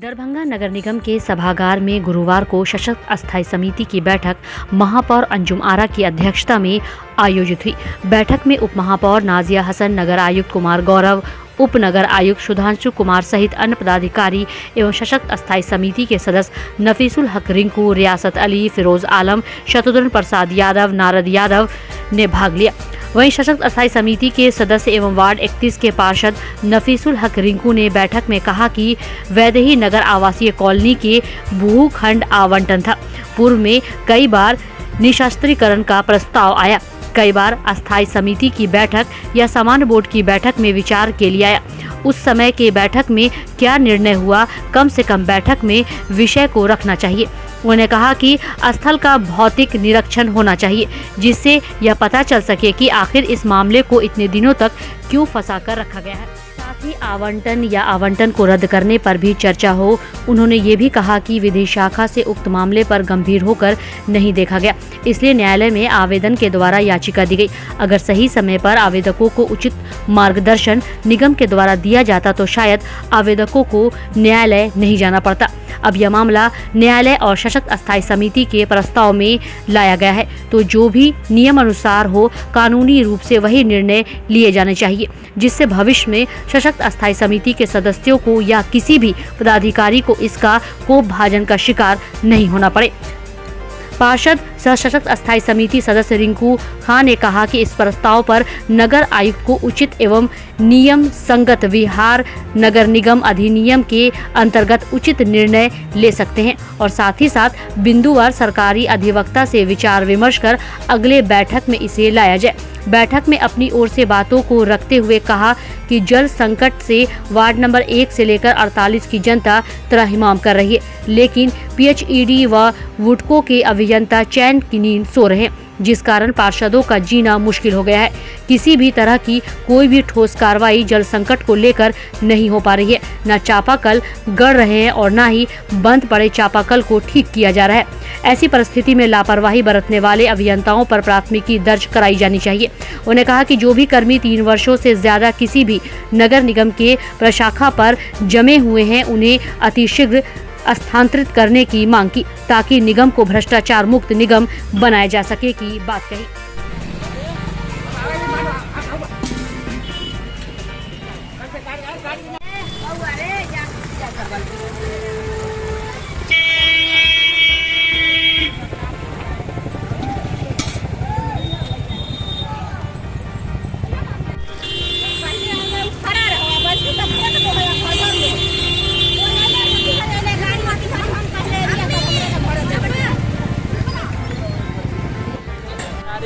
दरभंगा नगर निगम के सभागार में गुरुवार को सशक्त अस्थायी समिति की बैठक महापौर अंजुम आरा की अध्यक्षता में आयोजित हुई। बैठक में उप महापौर नाजिया हसन, नगर आयुक्त कुमार गौरव, उप नगर आयुक्त सुधांशु कुमार सहित अन्य पदाधिकारी एवं सशक्त अस्थायी समिति के सदस्य नफीसुल हक रिंकू, रियासत अली, फिरोज आलम, शत्रुघ्न प्रसाद यादव, नारद यादव ने भाग लिया। वहीं सशक्त अस्थायी समिति के सदस्य एवं वार्ड 31 के पार्षद नफीसुल हक रिंकू ने बैठक में कहा कि वैदेही नगर आवासीय कॉलोनी के भूखंड आवंटन था। पूर्व में कई बार निशस्त्रीकरण का प्रस्ताव आया, कई बार अस्थायी समिति की बैठक या सामान्य बोर्ड की बैठक में विचार के लिए आया। उस समय के बैठक में क्या निर्णय हुआ, कम से कम बैठक में विषय को रखना चाहिए। उन्होंने कहा कि स्थल का भौतिक निरीक्षण होना चाहिए, जिससे यह पता चल सके कि आखिर इस मामले को इतने दिनों तक क्यों फंसा कर रखा गया है। साथ ही आवंटन को रद्द करने पर भी चर्चा हो। उन्होंने ये भी कहा कि विधि शाखा से उक्त मामले पर गंभीर होकर नहीं देखा गया, इसलिए न्यायालय में आवेदन के द्वारा याचिका दी गई। अगर सही समय पर आवेदकों को उचित मार्गदर्शन निगम के द्वारा दिया जाता तो शायद आवेदकों को न्यायालय नहीं जाना पड़ता। अब यह मामला न्यायालय और सशक्त अस्थायी समिति के प्रस्ताव में लाया गया है, तो जो भी नियम अनुसार हो, कानूनी रूप से वही निर्णय लिए जाने चाहिए, जिससे भविष्य में सशक्त अस्थायी समिति के सदस्यों को या किसी भी पदाधिकारी को इसका कोपभाजन का शिकार नहीं होना पड़े। पार्षद सह सशक्त अस्थायी समिति सदस्य रिंकू खान ने कहा कि इस प्रस्ताव पर नगर आयुक्त को उचित एवं नियम संगत विहार नगर निगम अधिनियम के अंतर्गत उचित निर्णय ले सकते हैं और साथ ही साथ बिंदुवार सरकारी अधिवक्ता से विचार विमर्श कर अगले बैठक में इसे लाया जाए। बैठक में अपनी ओर से बातों को रखते हुए कहा कि जल संकट से वार्ड नंबर 1 से लेकर 48 की जनता त्राहिमाम कर रही है, लेकिन पीएचईडी व वुडको के अभियंता चैन की नींद सो रहे हैं, जिस कारण पार्षदों का जीना मुश्किल हो गया है। किसी भी तरह की कोई भी ठोस कार्रवाई जल संकट को लेकर नहीं हो पा रही है। न चापाकल गड़ रहे हैं और न ही बंद पड़े चापाकल को ठीक किया जा रहा है। ऐसी परिस्थिति में लापरवाही बरतने वाले अभियंताओं पर प्राथमिकी दर्ज कराई जानी चाहिए। उन्होंने कहा कि जो भी कर्मी 3 वर्षों से ज्यादा किसी भी नगर निगम के प्रशाखा पर जमे हुए हैं, उन्हें अतिशीघ्र स्थानांतरित करने की मांग की, ताकि निगम को भ्रष्टाचार मुक्त निगम बनाया जा सके की बात कही।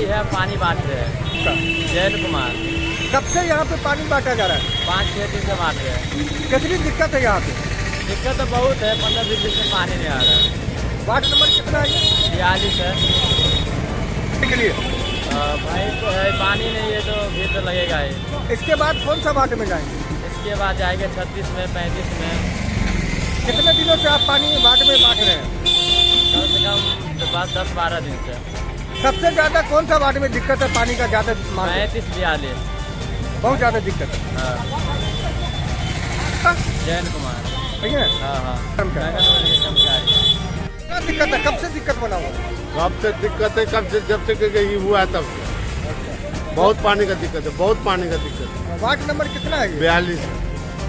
है पानी बांट रहे हैं जैन कुमार। कब से यहाँ पे पानी बांटा जा रहा है? 5-6 दिन से बांट रहे हैं। कितनी दिक्कत है यहाँ पे? दिक्कत तो बहुत है, 15-20 दिन से पानी नहीं आ रहा है। वार्ड नंबर कितना है? 42 है। के लिए भाई तो है, पानी नहीं है तो भीड़ तो लगेगा ही। इसके बाद कौन सा वार्ड में जाएंगे? इसके बाद जाएंगे 36 में, 35 में। कितने दिनों से आप पानी वार्ड में बांट रहे हैं? कम से कम 10-12 दिन से। सबसे ज्यादा कौन सा वार्ड में दिक्कत है? पानी का ज्यादा 35-42 बहुत ज्यादा दिक्कत है। जैन कुमार भैया क्या दिक्कत है? कब से दिक्कत बना हुआ? कब से दिक्कत है? कब से? जब से यही हुआ है तब से बहुत पानी का दिक्कत है, बहुत पानी का दिक्कत है। वार्ड नंबर कितना है? 42।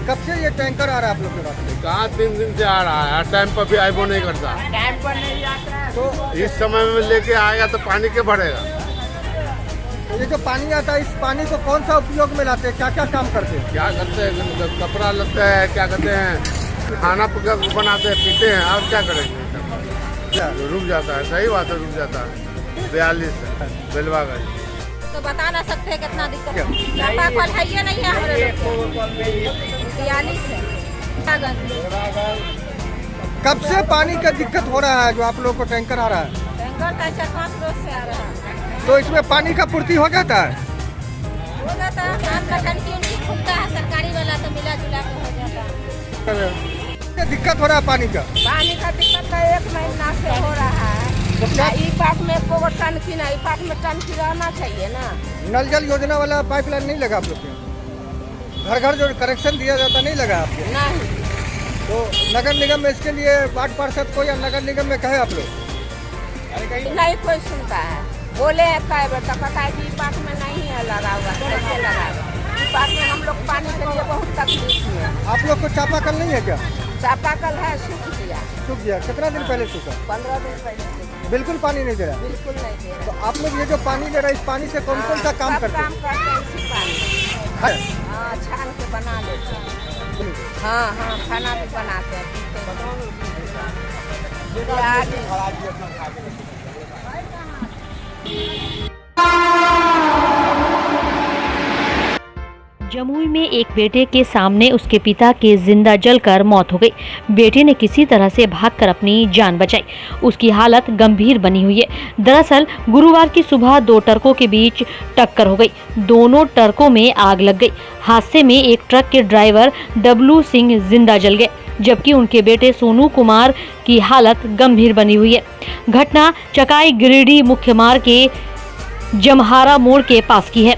कब से ये टैंकर आ रहा है आप लोग के पास? कहाँ 3 दिन से आ रहा है, हर टाइम पर भी आईबो नहीं करता। टाइम पर नहीं आता है तो इस समय में लेके आएगा तो पानी के भरेगा। ये जो पानी आता है, इस पानी को कौन सा उपयोग में लाते हैं? क्या क्या काम करते हैं? क्या करते हैं? कपड़ा लगता है, क्या कहते हैं, खाना बनाते हैं, पीते हैं, और क्या करेंगे? रुक जाता है, सही बात है, रुक जाता है। 42 बेलवागंज तो बता ना सकते कितना दिक्कत है। चापाकल है ये नहीं है हमारे लोग को। 42 है। कब से पानी का दिक्कत हो रहा है जो आप लोगों को टैंकर आ रहा है? टैंकर का 4-5 रोज से आ रहा है। तो इसमें पानी का पूर्ति हो जाता है? हो जाता है, शाम का टंकी उनकी खुलता है सरकारी वाला, तो मिला जुला के हो जाता है। दिक्कत हो रहा है पानी का? पानी का दिक्कत है, 1 महीना से हो रहा है। तो क्या पार्ट में टंकी नहीं, पार्ट में टंकी रहना चाहिए ना। नल जल योजना वाला पाइपलाइन नहीं लगा आप लोग के? घर घर जो कनेक्शन दिया जाता नहीं लगा आपके? नहीं। तो नगर निगम में इसके लिए वार्ड पार्षद को या नगर निगम में कहे आप लोग? नहीं कोई सुनता है। बोले कई बार तो कहता है कि इस पार्क में नहीं है लगा हुआ, कैसे लगाएगा? इस पार्क में हम लोग पानी के लिए बहुत तकलीफ में। आप लोग को चापाकल नहीं है क्या? चापाकल है, सूख गया। सूख गया, कितना दिन पहले सूखा? 15 दिन पहले सूख गया। बिल्कुल पानी नहीं दे रहा? बिल्कुल नहीं दे रहा। तो आप लोग ये जो पानी दे रहा है, इस पानी से कौन कौन सा काम सब करते काम करते हैं इसी पानी से। हैं? हाँ, छान के बना लेते हैं। हाँ हाँ, खाना भी बनाते हैं, पीते हैं। बिरयानी। जमुई में एक बेटे के सामने उसके पिता की जिंदा जलकर मौत हो गई। बेटे ने किसी तरह से भागकर अपनी जान बचाई। उसकी हालत गंभीर बनी हुई है। दरअसल गुरुवार की सुबह दो ट्रकों के बीच टक्कर हो गई। दोनों ट्रकों में आग लग गई। हादसे में एक ट्रक के ड्राइवर डब्लू सिंह जिंदा जल गए, जबकि उनके बेटे सोनू कुमार की हालत गंभीर बनी हुई है। घटना चकाई गिरिडीह मुख्य मार्ग के जमहारा मोड़ के पास की है।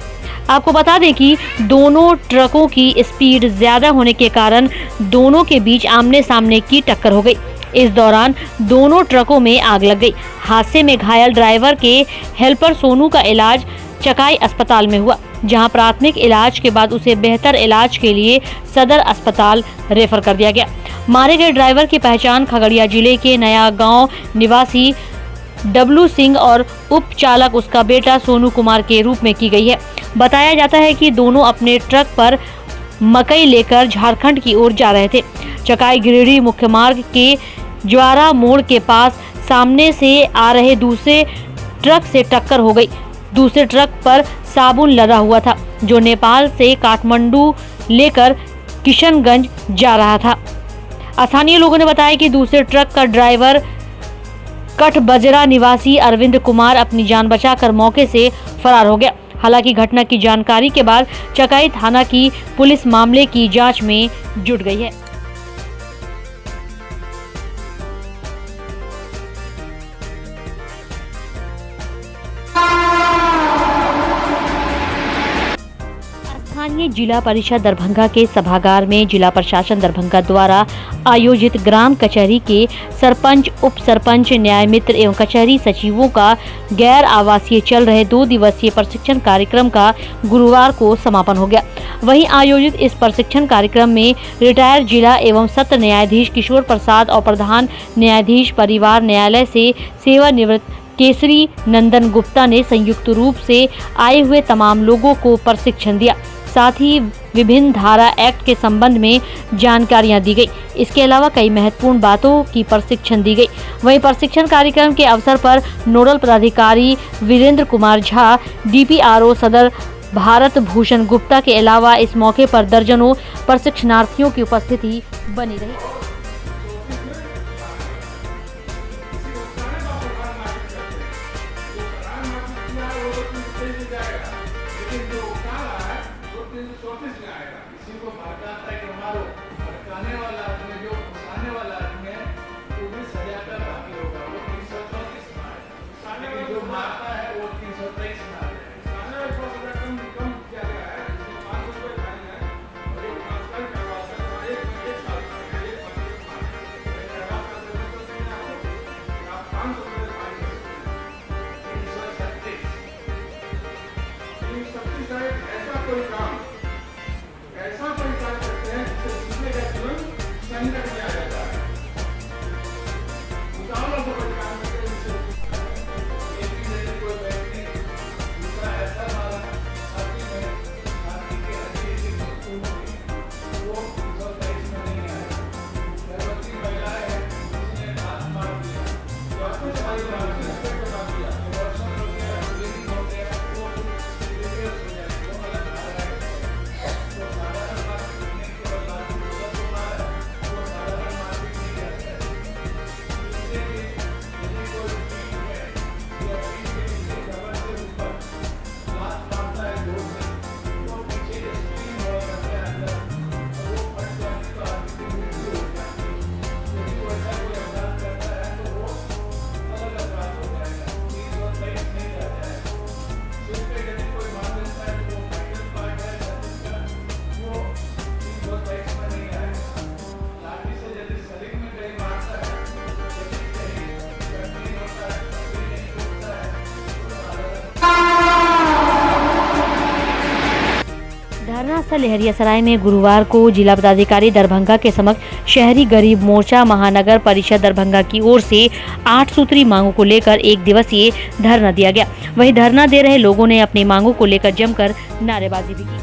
आपको बता दें कि दोनों ट्रकों की स्पीड ज्यादा होने के कारण दोनों के बीच आमने सामने की टक्कर हो गई। इस दौरान दोनों ट्रकों में आग लग गई। हादसे में घायल ड्राइवर के हेल्पर सोनू का इलाज चकाई अस्पताल में हुआ, जहां प्राथमिक इलाज के बाद उसे बेहतर इलाज के लिए सदर अस्पताल रेफर कर दिया गया। मारे गए ड्राइवर की पहचान खगड़िया जिले के नया गांव निवासी डब्लू सिंह और उप चालक उसका बेटा सोनू कुमार के रूप में की गई है। बताया जाता है कि दोनों अपने ट्रक पर मकई लेकर झारखंड की ओर जा रहे थे। चकाई गिरिडीह मुख्य मार्ग के ज्वारा मोड़ के पास सामने से आ रहे दूसरे ट्रक से टक्कर हो गई। दूसरे ट्रक पर साबुन लदा हुआ था, जो नेपाल से काठमांडू लेकर किशनगंज जा रहा था। स्थानीय लोगों ने बताया कि दूसरे ट्रक का ड्राइवर कठबजरा निवासी अरविंद कुमार अपनी जान बचाकर मौके से फरार हो गया। हालांकि घटना की जानकारी के बाद चकाई थाना की पुलिस मामले की जांच में जुट गई है। स्थानीय जिला परिषद दरभंगा के सभागार में जिला प्रशासन दरभंगा द्वारा आयोजित ग्राम कचहरी के सरपंच, उप सरपंच, न्याय मित्र एवं कचहरी सचिवों का गैर आवासीय चल रहे 2 दिवसीय प्रशिक्षण कार्यक्रम का गुरुवार को समापन हो गया। वहीं आयोजित इस प्रशिक्षण कार्यक्रम में रिटायर्ड जिला एवं सत्र न्यायाधीश किशोर प्रसाद और प्रधान न्यायाधीश परिवार न्यायालय से सेवानिवृत्त केसरी नंदन गुप्ता ने संयुक्त रूप से आए हुए तमाम लोगों को प्रशिक्षण दिया। साथ ही विभिन्न धारा एक्ट के संबंध में जानकारियां दी गई। इसके अलावा कई महत्वपूर्ण बातों की प्रशिक्षण दी गई। वहीं प्रशिक्षण कार्यक्रम के अवसर पर नोडल पदाधिकारी वीरेंद्र कुमार झा, DPRO सदर भारत भूषण गुप्ता के अलावा इस मौके पर दर्जनों प्रशिक्षणार्थियों की उपस्थिति बनी रही। दरअसल लहरियासराय में गुरुवार को जिला पदाधिकारी दरभंगा के समक्ष शहरी गरीब मोर्चा महानगर परिषद दरभंगा की ओर से 8 सूत्री मांगों को लेकर एक दिवसीय धरना दिया गया। वहीं धरना दे रहे लोगों ने अपनी मांगों को लेकर जमकर नारेबाजी भी की।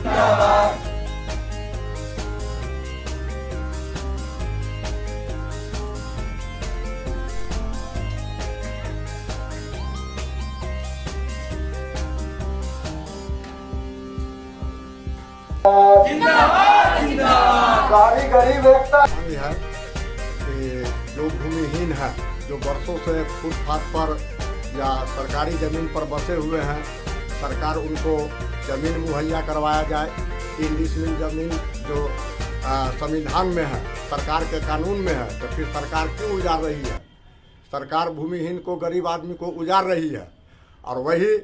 सारी गरीब एकता है कि जो भूमिहीन है, जो वर्षों से फुटपाथ पर या सरकारी ज़मीन पर बसे हुए हैं, सरकार उनको ज़मीन मुहैया करवाया जाए। 3 डिसमिल ज़मीन जो संविधान में है, सरकार के कानून में है, तो फिर सरकार क्यों उजाड़ रही है? सरकार भूमिहीन को, गरीब आदमी को उजाड़ रही है और वही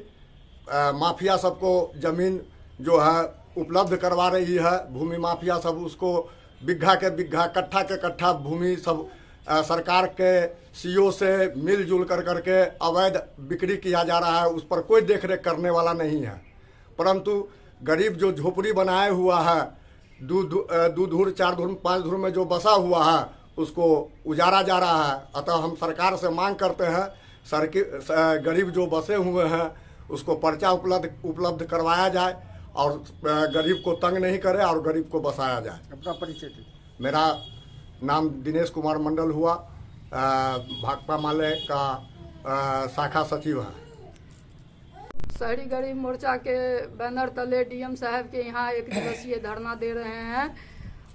माफिया सबको ज़मीन जो है उपलब्ध करवा रही है। भूमि माफिया सब उसको बिग्घा के बिग्घा, कट्ठा के कट्ठा भूमि सब सरकार के सीओ से मिलजुल करके अवैध बिक्री किया जा रहा है। उस पर कोई देखरेख करने वाला नहीं है, परंतु गरीब जो झोपड़ी बनाए हुआ है, 2 धुर 4 धुर 5 धुर में जो बसा हुआ है, उसको उजाड़ा जा रहा है। अतः हम सरकार से मांग करते हैं, गरीब जो बसे हुए हैं उसको पर्चा उपलब्ध करवाया जाए और गरीब को तंग नहीं करे और गरीब को बसाया जाए। अपना परिचय दीजिए। मेरा नाम दिनेश कुमार मंडल हुआ, भाकपा माले का शाखा सचिव है। शहरी गरीब मोर्चा के बैनर तले डीएम साहब के यहाँ एक दिवसीय धरना दे रहे हैं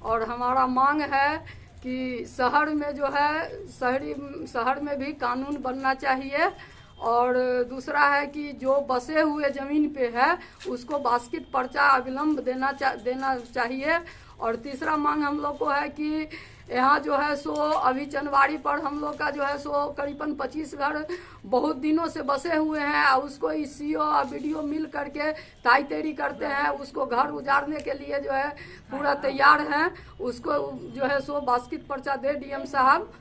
और हमारा मांग है कि शहर में जो है शहर में भी कानून बनना चाहिए और दूसरा है कि जो बसे हुए ज़मीन पे है उसको बास्केट पर्चा अविलंब देना चाहिए। और तीसरा मांग हम लोग को है कि यहाँ जो है सो अभी चनवाड़ी पर हम लोग का जो है सो करीबन 25 घर बहुत दिनों से बसे हुए हैं और उसको सीओ और बीडीओ मिल करके ताई तेरी करते हैं। उसको घर उजाड़ने के लिए जो है पूरा तैयार हैं। उसको जो है सो बास्केट पर्चा दे डीएम साहब।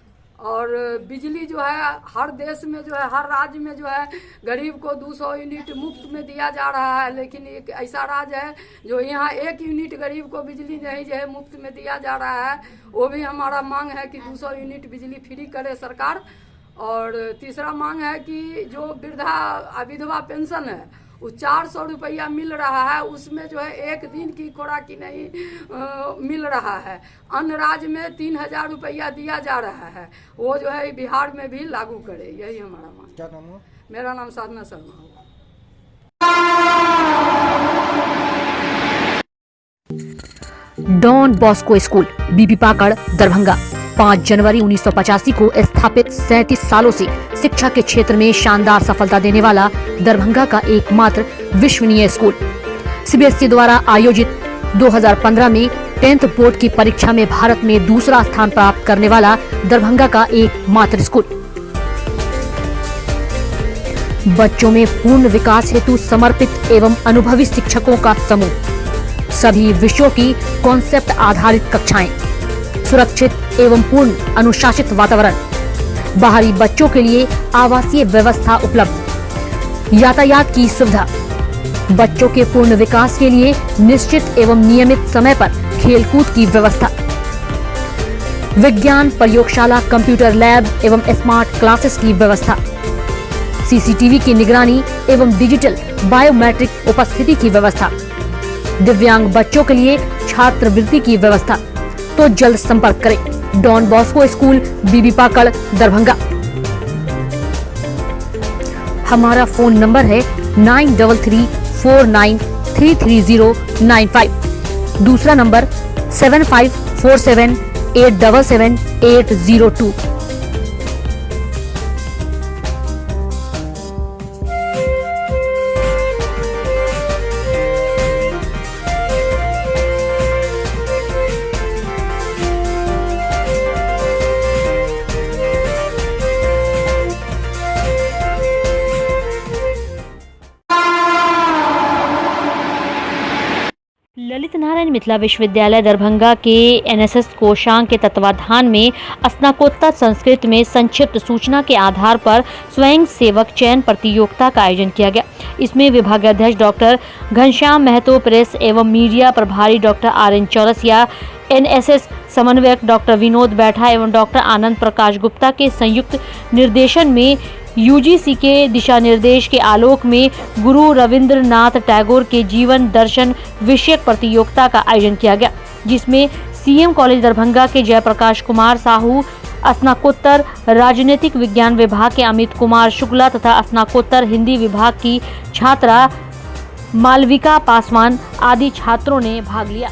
और बिजली जो है हर देश में जो है हर राज्य में जो है गरीब को 200 यूनिट मुफ्त में दिया जा रहा है, लेकिन एक ऐसा राज्य है जो यहाँ 1 यूनिट गरीब को बिजली नहीं जो है मुफ्त में दिया जा रहा है। वो भी हमारा मांग है कि 200 यूनिट बिजली फ्री करे सरकार। और तीसरा मांग है कि जो वृद्धा विधवा पेंशन है वो 400 रुपया मिल रहा है, उसमें जो है 1 दिन की खुराकी नहीं मिल रहा है। अन्य राज्य में 3000 रुपया दिया जा रहा है, वो जो है बिहार में भी लागू करे। यही हमारा मांग। क्या नाम है? मेरा नाम साधना शर्मा हुआ। डॉन बॉस्को स्कूल बीबी पाकड़ दरभंगा 5 जनवरी 1985 को स्थापित 37 सालों से शिक्षा के क्षेत्र में शानदार सफलता देने वाला दरभंगा का एकमात्र विश्वसनीय स्कूल। सीबीएसई द्वारा आयोजित 2015 में 10th बोर्ड की परीक्षा में भारत में दूसरा स्थान प्राप्त करने वाला दरभंगा का एकमात्र स्कूल। बच्चों में पूर्ण विकास हेतु समर्पित एवं अनुभवी शिक्षकों का समूह, सभी विषयों की कॉन्सेप्ट आधारित कक्षाएं, सुरक्षित एवं पूर्ण अनुशासित वातावरण, बाहरी बच्चों के लिए आवासीय व्यवस्था उपलब्ध, यातायात की सुविधा, बच्चों के पूर्ण विकास के लिए निश्चित एवं नियमित समय पर खेलकूद की व्यवस्था, विज्ञान प्रयोगशाला, कंप्यूटर लैब एवं स्मार्ट क्लासेस की व्यवस्था, सीसीटीवी की निगरानी एवं डिजिटल बायोमेट्रिक उपस्थिति की व्यवस्था, दिव्यांग बच्चों के लिए छात्रवृत्ति की व्यवस्था। तो जल्द संपर्क करें डॉन बॉस्को स्कूल बीबी पाकड़ दरभंगा। हमारा फोन नंबर है 9334933095। दूसरा नंबर 7547877802। ललित नारायण राजधानी मिथिला विश्वविद्यालय दरभंगा के एनएसएस कोषांग के तत्वाधान में स्नातकोत्तर संस्कृत में संक्षिप्त सूचना के आधार पर स्वयं सेवक चयन प्रतियोगिता का आयोजन किया गया। इसमें विभागाध्यक्ष डॉक्टर घनश्याम महतो, प्रेस एवं मीडिया प्रभारी डॉक्टर आर.एन. चौरसिया, एनएसएस समन्वयक डॉक्टर विनोद बैठा एवं डॉक्टर आनंद प्रकाश गुप्ता के संयुक्त निर्देशन में यूजीसी के दिशा निर्देश के आलोक में गुरु रविंद्रनाथ टैगोर के जीवन दर्शन विषयक प्रतियोगिता का आयोजन किया गया, जिसमें सीएम कॉलेज दरभंगा के जयप्रकाश कुमार साहू, स्नातकोत्तर राजनीतिक विज्ञान विभाग के अमित कुमार शुक्ला तथा स्नातकोत्तर हिंदी विभाग की छात्रा मालविका पासवान आदि छात्रों ने भाग लिया।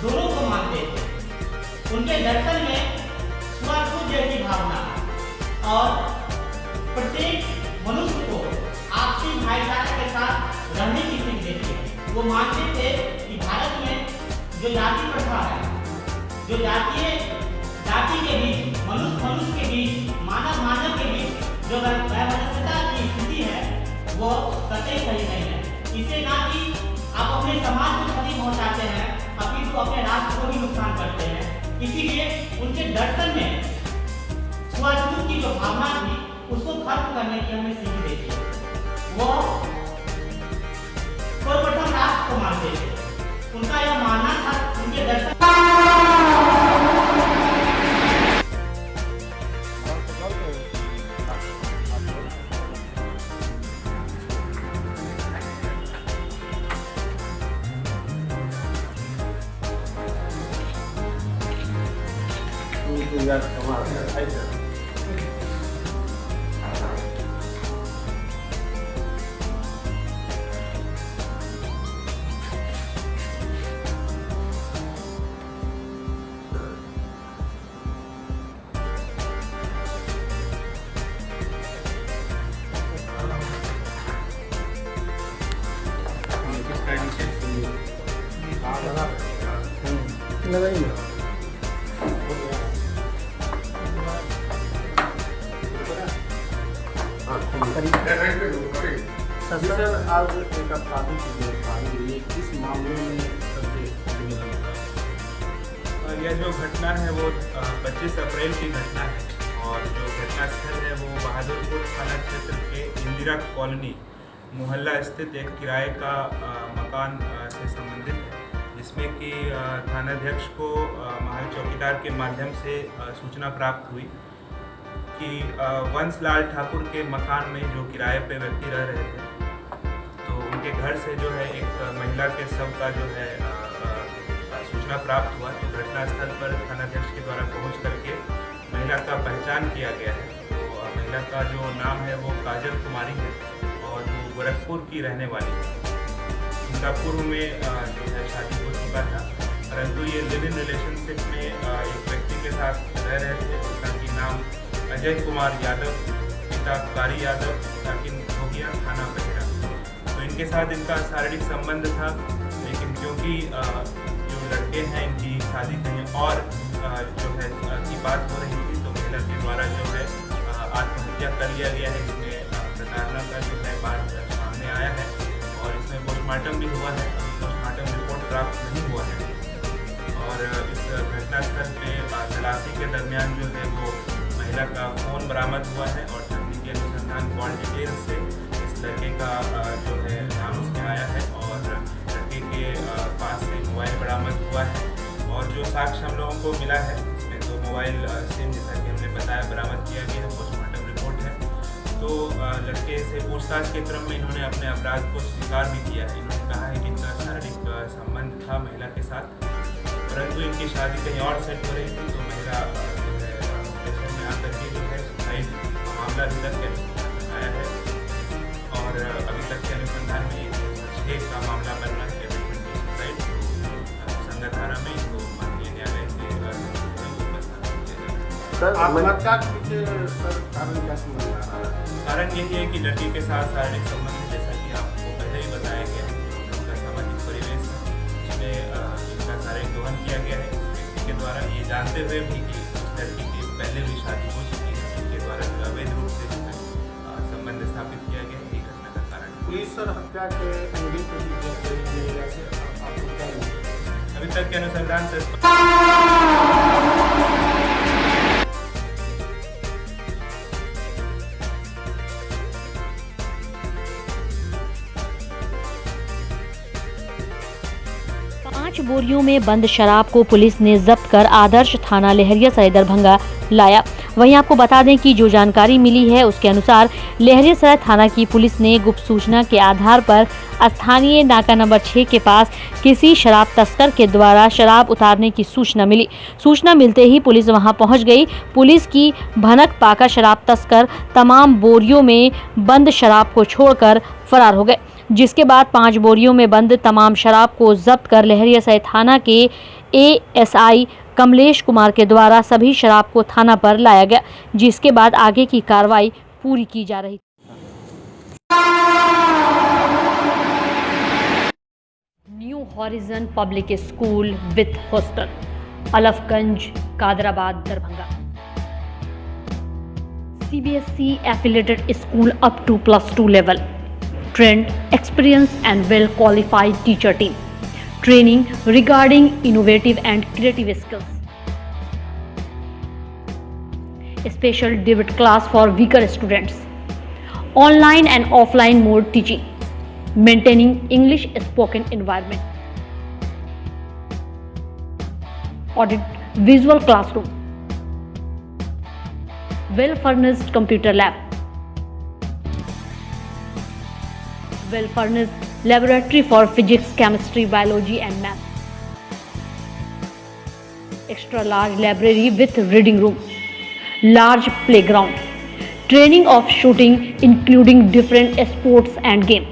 दोनों को मानते थे। उनके दर्शन में स्वार्थी जैसी भावना और प्रत्येक मनुष्य को आपसी भाईचारा के साथ रहने की सीख देती है। वो मानते थे कि भारत में जो जाति प्रथा है, जो जाति के बीच, मनुष्य के बीच, मानव के बीच जो वैमनस्यता की स्थिति है वो कतई सही नहीं है। इससे ना कि आप अपने समाज को क्षति पहुंचाते हैं, अपितु अपने राष्ट्र को भी नुकसान करते हैं। इसीलिए उनके दर्शन में छुआछूत की जो भावना थी उसको खत्म करने की हमें सीख देती है। वो सर्वप्रथम राष्ट्र को मानते थे। उनका यह मानना था उनके दर्शन सर, आज एक अपराधी की गिरफ्तारी हुई है, किस मामले में सबसे यह जो घटना है वो 25 अप्रैल की घटना है और जो घटना स्थल है वो बहादुरपुर थाना क्षेत्र के इंदिरा कॉलोनी मोहल्ला स्थित एक किराए का मकान से संबंधित है, जिसमें कि थानाध्यक्ष को महल चौकीदार के माध्यम से सूचना प्राप्त हुई कि वंशलाल ठाकुर के मकान में जो किराए पे व्यक्ति रह रहे थे, तो उनके घर से जो है एक महिला के शव का जो है सूचना प्राप्त हुआ। तो घटनास्थल पर थानाध्यक्ष के द्वारा पहुंच करके महिला का पहचान किया गया है। तो महिला का जो नाम है वो काजल कुमारी है और वो गोरखपुर की रहने वाली है। उनका पूर्व में जो है शादी हो चुका था, परंतु ये लिव इन रिलेशनशिप में एक व्यक्ति के साथ रह रहे थे जिसका कि नाम अजय कुमार यादव, पिता कारी यादव, ताकिन भोगिया, थाना बहेरा। तो इनके साथ इनका शारीरिक संबंध था, लेकिन क्योंकि जो लड़के हैं इनकी शादी कहीं और जो है की बात हो रही थी, तो महिला के द्वारा जो है आत्महत्या कर लिया गया है। इसमें प्रताड़ना का जो है बात सामने आया है और इसमें पोस्टमार्टम भी हुआ है। पोस्टमार्टम रिपोर्ट प्राप्त नहीं हुआ है और इस घटनास्थल पे तलाशी के दरमियान जो है वो महिला का फ़ोन बरामद हुआ है और तकनीकी अनुसंधान कॉल डिटेल से इस लड़के का जो है नाम उसमें आया है और लड़के के पास से मोबाइल बरामद हुआ है। और जो साक्ष्य हम लोगों को मिला है इसमें 2 मोबाइल सिम, जैसा कि हमने बताया, बरामद किया गया है। पोस्टमार्टम रिपोर्ट है। तो लड़के से पूछताछ के क्रम में इन्होंने अपने अपराध को स्वीकार भी किया है। इन्होंने कहा है कि इनका शारीरिक संबंध था महिला के साथ, परंतु इनकी शादी कहीं और सेट हो रही थी। तो महिला जो है स्टेशन में आकर के जो है सुसाइड का मामला अभी तक आया है और अभी तक के अनुसंधान में 6 का मामला बन रहा है सुसाइड। तो संगत धारा में इनको माननीय न्यायालय के आत्महत्या के पीछे सर कारण क्या समझ आ रहा है? कारण यही है कि लड़की के साथ शारीरिक संबंध, जैसा कि आपको पहले ही बताया गया है, उनका सामाजिक परिवेश है जिसमें इनका शारीरिक दोहन किया गया है व्यक्ति के द्वारा, ये जानते हुए भी कि उस लड़की की पहले भी शादी हो चुकी है, जिनके द्वारा अवैध रूप से संबंध स्थापित किया गया है। ये घटना का कारण है। पुलिस सर हत्या के अंगे आपको क्या लगता है? अभी तक के अनुसंधान से 5 बोरियों में बंद शराब को पुलिस ने जब्त कर आदर्श थाना लहरियासराय दरभंगा लाया। वहीं आपको बता दें कि जो जानकारी मिली है उसके अनुसार लहरियासराय थाना की पुलिस ने गुप्त सूचना के आधार पर स्थानीय नाका नंबर 6 के पास किसी शराब तस्कर के द्वारा शराब उतारने की सूचना मिली। सूचना मिलते ही पुलिस वहां पहुंच गई। पुलिस की भनक पाकर शराब तस्कर तमाम बोरियों में बंद शराब को छोड़कर फरार हो गए, जिसके बाद 5 बोरियों में बंद तमाम शराब को जब्त कर लहरियासराय थाना के एएसआई कमलेश कुमार के द्वारा सभी शराब को थाना पर लाया गया, जिसके बाद आगे की कार्रवाई पूरी की जा रही। New Horizon Public School with hostel, Alafganj, Kadrabad, Darbhanga. CBSE affiliated school up to +2 level. Trained, experienced and well qualified teacher team. Training regarding innovative and creative skills. Special debit class for weaker students. Online and offline mode teaching. Maintaining English spoken environment. Audit visual classroom. Well furnished computer lab. Well furnished laboratory for physics, chemistry, biology and math. Extra large library with reading room. Large playground. Training of shooting including different sports and game.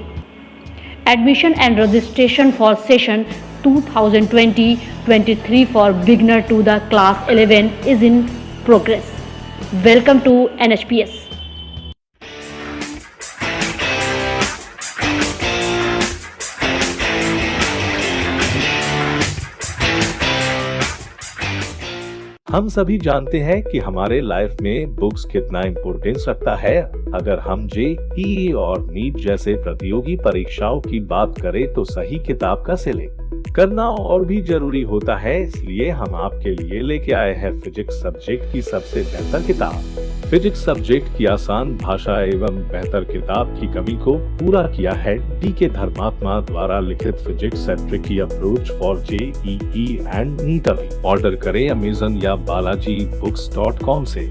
Admission and registration for session 2020-23 for beginner to the class 11 is in progress. Welcome to NHPS. हम सभी जानते हैं कि हमारे life में books कितना importance रखता है। अगर हम JEE और नीट जैसे प्रतियोगी परीक्षाओं की बात करें तो सही किताब का सिलेक्ट करना और भी जरूरी होता है। इसलिए हम आपके लिए लेके आए हैं फिजिक्स सब्जेक्ट की सबसे बेहतर किताब। फिजिक्स सब्जेक्ट की आसान भाषा एवं बेहतर किताब की कमी को पूरा किया है DK धर्मात्मा द्वारा लिखित फिजिक्स सेंट्रिक की approach for JEE and NEET. Order करें अमेजन या balaji books.com से।